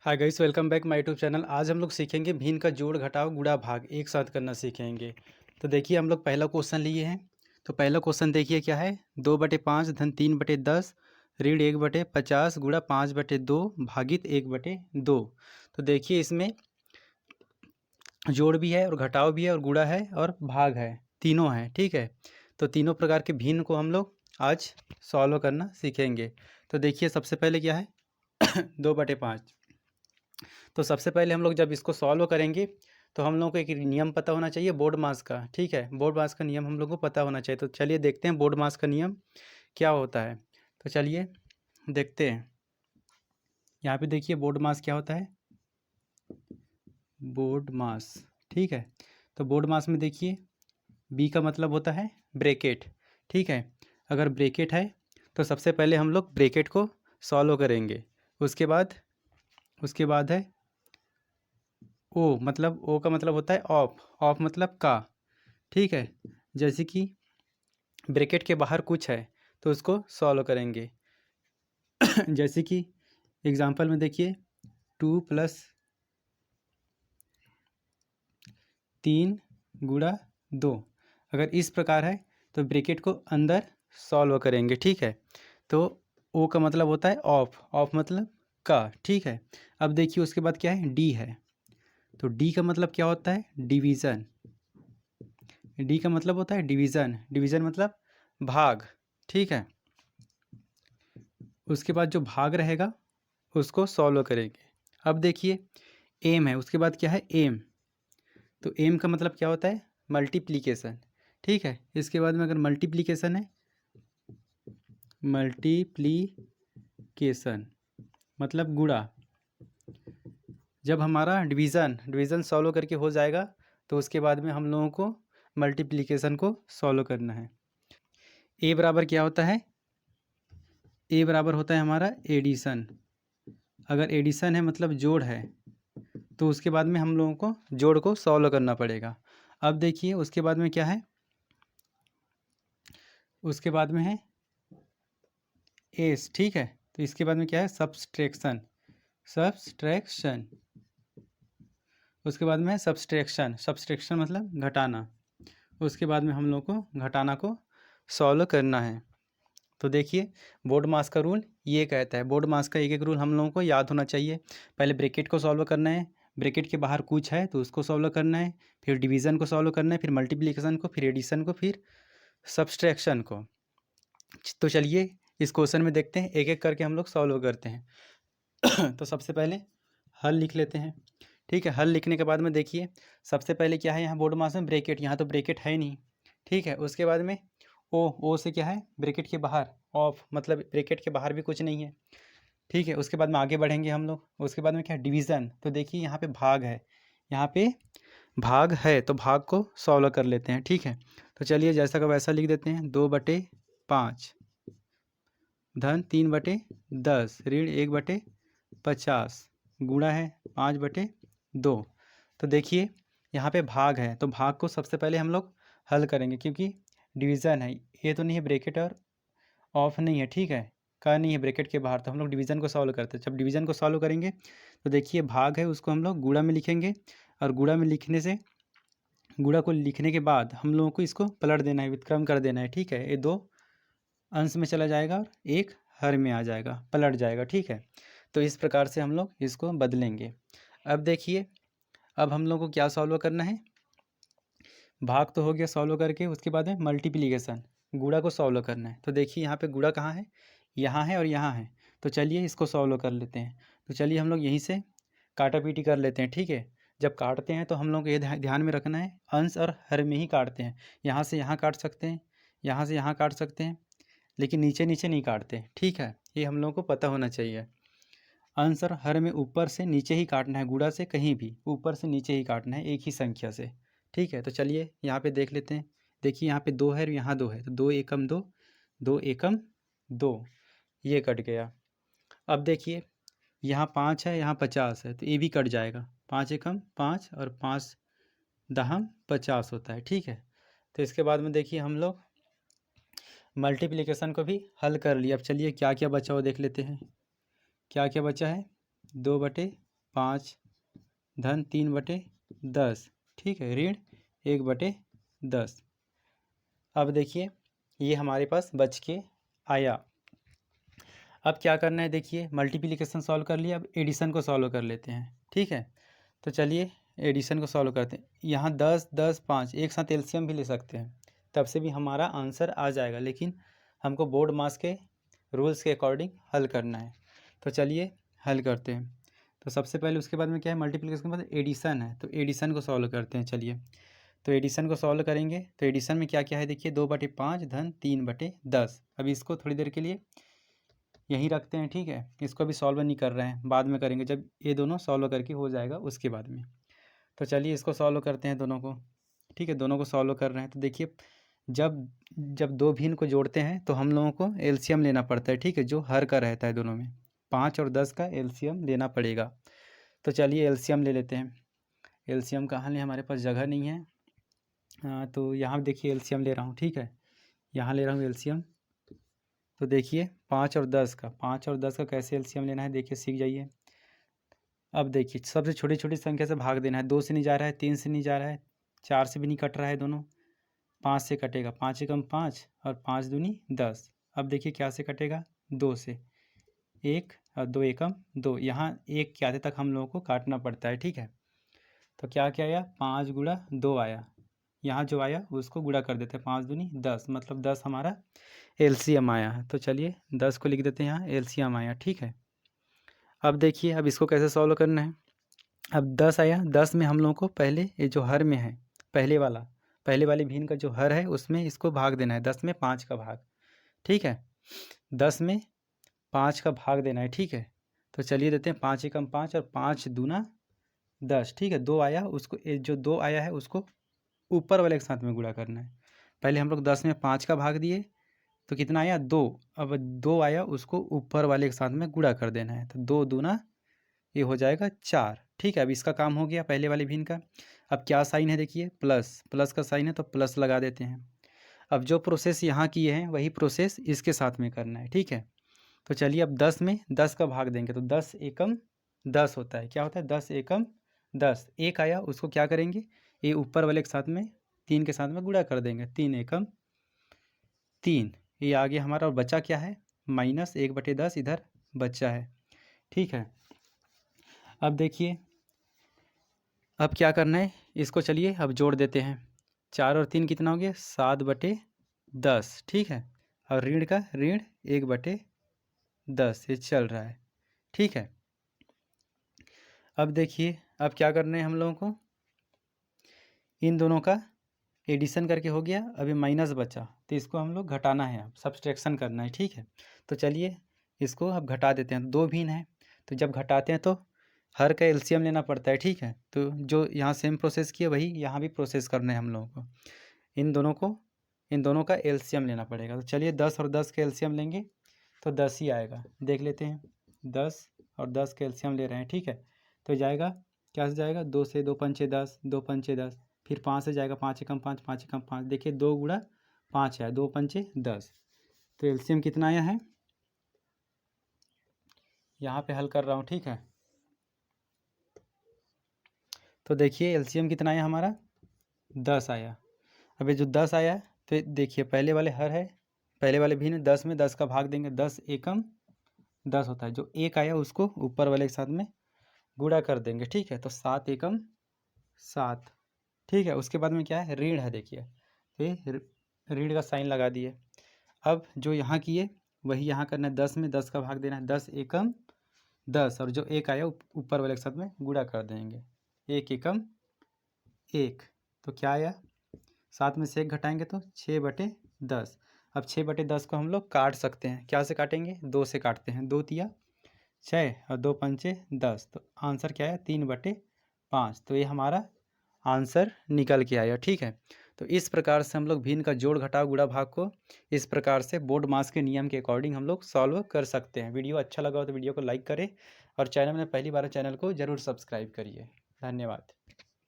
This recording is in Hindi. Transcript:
Hi guys, welcome back my YouTube channel. आज हम लोग सीखेंगे भिन्न का जोड़ घटाव गुणा भाग एक साथ करना सीखेंगे। तो देखिए हम लोग पहला क्वेश्चन लिए हैं। तो पहला क्वेश्चन देखिए क्या है। 2/5 धन 3/10 ऋण 1/50 गुणा 5/2 भागित 1/2। तो देखिए इसमें जोड़ भी है और घटाव भी है और गुणा है और भाग है, तीनों हैं। ठीक है, तो तीनों प्रकार के भिन्न को हम लोग आज सॉल्व करना सीखेंगे। तो देखिए सबसे पहले क्या है 2/5। तो सबसे पहले हम लोग जब इसको सॉल्व करेंगे तो हम लोगों को एक नियम पता होना चाहिए बोर्ड मास का। ठीक है, बोर्ड मास का नियम हम लोग को पता होना चाहिए। तो चलिए देखते हैं बोर्ड मास का नियम क्या होता है। तो चलिए देखते हैं। यहाँ पे देखिए बोर्ड मास क्या होता है, बोर्ड मास। ठीक है, तो बोर्ड मास में देखिए बी का मतलब होता है ब्रैकेट। ठीक है, अगर ब्रैकेट है तो सबसे पहले हम लोग ब्रैकेट को सॉल्व करेंगे। उसके बाद है ओ, मतलब ओ का मतलब होता है ऑफ, ऑफ मतलब का। ठीक है, जैसे कि ब्रैकेट के बाहर कुछ है तो उसको सॉल्व करेंगे। जैसे कि एग्जांपल में देखिए 2+3 गुणा 2, अगर इस प्रकार है तो ब्रैकेट को अंदर सॉल्व करेंगे। ठीक है, तो ओ का मतलब होता है ऑफ, ऑफ मतलब का। ठीक है, अब देखिए उसके बाद क्या है डी है। तो डी का मतलब क्या होता है डिवीज़न। डी का मतलब होता है डिवीज़न, डिवीज़न मतलब भाग। ठीक है, उसके बाद जो भाग रहेगा उसको सॉल्व करेंगे। अब देखिए एम है, उसके बाद क्या है एम। तो एम का मतलब क्या होता है मल्टीप्लिकेशन। ठीक है, इसके बाद में अगर मल्टीप्लिकेशन है, मल्टीप्लिकेशन मतलब गुणा। जब हमारा डिवीज़न डिवीज़न सॉल्व करके हो जाएगा तो उसके बाद में हम लोगों को मल्टीप्लिकेशन को सॉल्व करना है। ए बराबर क्या होता है, ए बराबर होता है हमारा एडिशन। अगर एडिशन है मतलब जोड़ है तो उसके बाद में हम लोगों को जोड़ को सॉल्व करना पड़ेगा। अब देखिए उसके बाद में क्या है, उसके बाद में है एस। ठीक है, तो इसके बाद में क्या है सब्सट्रैक्शन, सब्सट्रैक्शन। उसके बाद में है सब्सट्रैक्शन, सब्सट्रैक्शन मतलब घटाना। उसके बाद में हम लोग को घटाना को सॉल्व करना है। तो देखिए बोर्ड मास का रूल ये कहता है, बोर्ड मास का एक एक रूल हम लोगों को याद होना चाहिए। पहले ब्रैकेट को सॉल्व करना है, ब्रैकेट के बाहर कुछ है तो उसको सॉल्व करना है, फिर डिवीज़न को सॉल्व करना है, फिर मल्टीप्लिकेशन को, फिर एडिशन को, फिर सब्सट्रैक्शन को। तो चलिए इस क्वेश्चन में देखते हैं, एक एक करके हम लोग सॉल्व करते हैं। तो सबसे पहले हल लिख लेते हैं। ठीक है, हल लिखने के बाद में देखिए सबसे पहले क्या है यहाँ बोर्ड मास में ब्रैकेट, यहाँ तो ब्रैकेट है नहीं। ठीक है, उसके बाद में ओ से क्या है ब्रैकेट के बाहर ऑफ, मतलब ब्रैकेट के बाहर भी कुछ नहीं है। ठीक है, उसके बाद में आगे बढ़ेंगे हम लोग। उसके बाद में क्या है डिवीज़न। तो देखिए यहाँ पे भाग है, यहाँ पे भाग है तो भाग को सॉल्व कर लेते हैं। ठीक है, तो चलिए जैसा का वैसा लिख देते हैं। 2/5 धन 3/10 ऋण 1/50 गुणा है 5/2। तो देखिए यहाँ पे भाग है तो भाग को सबसे पहले हम लोग हल करेंगे, क्योंकि डिवीज़न है, ये तो नहीं है ब्रैकेट और ऑफ नहीं है। ठीक है, का नहीं है ब्रैकेट के बाहर, तो हम लोग डिवीज़न को सॉल्व करते हैं। जब डिवीज़न को सॉल्व करेंगे तो देखिए भाग है उसको हम लोग गुणा में लिखेंगे, और गुणा में लिखने से, गुणा को लिखने के बाद हम लोगों को इसको पलट देना है, व्युत्क्रम कर देना है। ठीक है, ये दो अंश में चला जाएगा और एक हर में आ जाएगा, पलट जाएगा। ठीक है, तो इस प्रकार से हम लोग इसको बदलेंगे। अब देखिए अब हम लोग को क्या सॉल्व करना है, भाग तो हो गया सॉल्व करके, उसके बाद में मल्टीप्लिकेशन गुणा को सॉल्व करना है। तो देखिए यहाँ पे गुणा कहाँ है, यहाँ है और यहाँ है। तो चलिए इसको सॉल्व कर लेते हैं। तो चलिए हम लोग यहीं से काटा पीटी कर लेते हैं। ठीक है, जब काटते हैं तो हम लोग को ये ध्यान में रखना है अंश और हर में ही काटते हैं। यहाँ से यहाँ काट सकते हैं, यहाँ से यहाँ काट सकते हैं, लेकिन नीचे नीचे नहीं काटते। ठीक है, ये हम लोगों को पता होना चाहिए। अंश और हर में ऊपर से नीचे ही काटना है, गुणा से कहीं भी ऊपर से नीचे ही काटना है, एक ही संख्या से। ठीक है, तो चलिए यहाँ पे देख लेते हैं। देखिए यहाँ पे 2 है और यहाँ 2 है, तो 2 एकम 2, 2 एकम 2, ये कट गया। अब देखिए यहाँ 5 है, यहाँ 50 है, तो ये भी कट जाएगा। 5 एकम 5 और 5 दहम 50 होता है। ठीक है, तो इसके बाद में देखिए हम लोग मल्टीप्लिकेशन को भी हल कर लिया। अब चलिए क्या क्या बचा वो देख लेते हैं। क्या क्या बचा है, 2/5 5 धन 3/10, ठीक है, ऋण 1/10। अब देखिए ये हमारे पास बच के आया। अब क्या करना है, देखिए मल्टीप्लिकेशन सॉल्व कर लिया, अब एडिशन को सॉल्व कर लेते हैं, ठीक है। तो चलिए एडिशन को सॉल्व करते हैं। यहाँ 10 10 5 एक साथ एलसीएम भी ले सकते हैं, तब से भी हमारा आंसर आ जाएगा, लेकिन हमको बोर्ड मास के रूल्स के अकॉर्डिंग हल करना है। तो चलिए हल करते हैं। तो सबसे पहले उसके बाद में क्या है, मल्टीप्लिकेशन के बाद एडिशन है, तो एडिशन को सॉल्व करते हैं। चलिए तो एडिशन को सॉल्व करेंगे, तो एडिशन में क्या क्या है देखिए, 2/5 धन 3/10। अभी इसको थोड़ी देर के लिए यहीं रखते हैं, ठीक है। इसको अभी सॉल्व नहीं कर रहे हैं, बाद में करेंगे जब ये दोनों सॉल्व करके हो जाएगा उसके बाद में। तो चलिए इसको सॉल्व करते हैं दोनों को, ठीक है। दोनों को सॉल्व कर रहे हैं, तो देखिए जब जब दो भिन्न को जोड़ते हैं तो हम लोगों को एलसीएम लेना पड़ता है, ठीक है, जो हर का रहता है दोनों में। 5 और 10 का एलसीएम लेना पड़ेगा। तो चलिए एलसीएम ले लेते हैं। एलसीएम कहाँ लें, हमारे पास जगह नहीं है। तो यहाँ देखिए एलसीएम ले रहा हूँ, ठीक है, यहाँ ले रहा हूँ एलसीएम। तो देखिए 5 और 10 का कैसे एलसीएम लेना है, देखिए सीख जाइए। अब देखिए सबसे छोटी छोटी संख्या से भाग देना है। 2 से नहीं जा रहा है, 3 से नहीं जा रहा है, 4 से भी नहीं कट रहा है दोनों, 5 से कटेगा। 5 एकम 5 और 5 दूनी 10। अब देखिए क्या से कटेगा, 2 से, 1 और 2 एकम 2। यहाँ 1 के आधे तक हम लोगों को काटना पड़ता है, ठीक है। तो क्या क्या आया, 5 गुणा 2 आया। यहाँ जो आया उसको गुणा कर देते हैं, 5 दूनी 10, मतलब 10 हमारा एलसीएम आया है। तो चलिए 10 को लिख देते हैं, यहाँ एलसीएम आया, ठीक है। अब देखिए अब इसको कैसे सॉल्व करना है। अब 10 आया, 10 में हम लोगों को पहले ये जो हर में है, पहले वाले भिन्न का जो हर है उसमें इसको भाग देना है। 10 में 5 का भाग, ठीक है, 10 में 5 का भाग देना है, ठीक है। तो चलिए देते हैं, 5 एकम 5 और 5 दूना 10, ठीक है। 2 आया, उसको जो 2 आया है उसको ऊपर वाले के साथ में गुणा करना है। पहले हम लोग 10 में 5 का भाग दिए तो कितना आया, 2। अब 2 आया, उसको ऊपर वाले के साथ में गुणा कर देना है। तो 2 दूना ये हो जाएगा 4, ठीक है। अब इसका काम हो गया पहले वाले भिन्न का। अब क्या साइन है देखिए, प्लस का साइन है, तो प्लस लगा देते हैं। अब जो प्रोसेस यहाँ किए हैं वही प्रोसेस इसके साथ में करना है, ठीक है। तो चलिए अब 10 में 10 का भाग देंगे, तो 10 एकम 10 होता है। क्या होता है, 10 एकम 10। एक आया, उसको क्या करेंगे, ये ऊपर वाले के साथ में 3 के साथ में गुणा कर देंगे, 3 एकम 3। ये आगे हमारा, और बचा क्या है, -1/10 इधर बचा है, ठीक है। अब देखिए अब क्या करना है, इसको चलिए अब जोड़ देते हैं। 4 और 3 कितना हो गया, 7/10, ठीक है। और ऋण का ऋण 1/10 ये चल रहा है, ठीक है। अब देखिए अब क्या करना है हम लोगों को, इन दोनों का एडिशन करके हो गया, अभी माइनस बचा, तो इसको हम लोग घटाना है, अब सब्सट्रैक्शन करना है, ठीक है। तो चलिए इसको अब घटा देते हैं। दो भिन्न है, तो जब घटाते हैं तो हर का एलसीएम लेना पड़ता है, ठीक है। तो जो यहाँ सेम प्रोसेस किया वही यहाँ भी प्रोसेस करना है हम लोगों को। इन दोनों का एलसीएम लेना पड़ेगा। तो चलिए 10 और 10 का एलसीएम लेंगे तो 10 ही आएगा, देख लेते हैं। 10 और 10 का एलसीएम ले रहे हैं, ठीक है। तो जाएगा, क्या से जाएगा, 2 से, 2 पंचे 10, 2 पंचे 10, फिर 5 से जाएगा, 5 एकम 5, 5 एकम 5। देखिए 2 गुणा 5 है, 2 पंचे 10। तो एलसीएम कितना आया है, यहाँ पे हल कर रहा हूँ, ठीक है। तो देखिए एलसीएम कितना आया हमारा, 10 आया। अब ये जो 10 आया है, तो देखिए पहले वाले हर है, पहले वाले भिन्न, 10 में 10 का भाग देंगे, 10 एकम 10 होता है। जो एक आया उसको ऊपर वाले के साथ में गुणा कर देंगे, ठीक है। तो 7 एकम 7, ठीक है। उसके बाद में क्या है, ऋण है, देखिए तो ये ऋण का साइन लगा दिए। अब जो यहाँ किए वही यहाँ करना है, 10 में 10 का भाग देना है, 10 एकम 10, और जो एक आया ऊपर वाले के साथ में गुणा कर देंगे, 1 एकम 1। तो क्या आया, 7 में से 1 घटाएंगे तो 6/10। अब 6/10 को हम लोग काट सकते हैं, क्या से काटेंगे, 2 से काटते हैं। 2 तिया 6 और 2 पंचे 10, तो आंसर क्या है, 3/5। तो ये हमारा आंसर निकल के आया, ठीक है। तो इस प्रकार से हम लोग भिन्न का जोड़ घटाव गुणा भाग को इस प्रकार से बोर्ड मास के नियम के अकॉर्डिंग हम लोग सॉल्व कर सकते हैं। वीडियो अच्छा लगा हो तो वीडियो को लाइक करें, और चैनल में पहली बार चैनल को ज़रूर सब्सक्राइब करिए। धन्यवाद।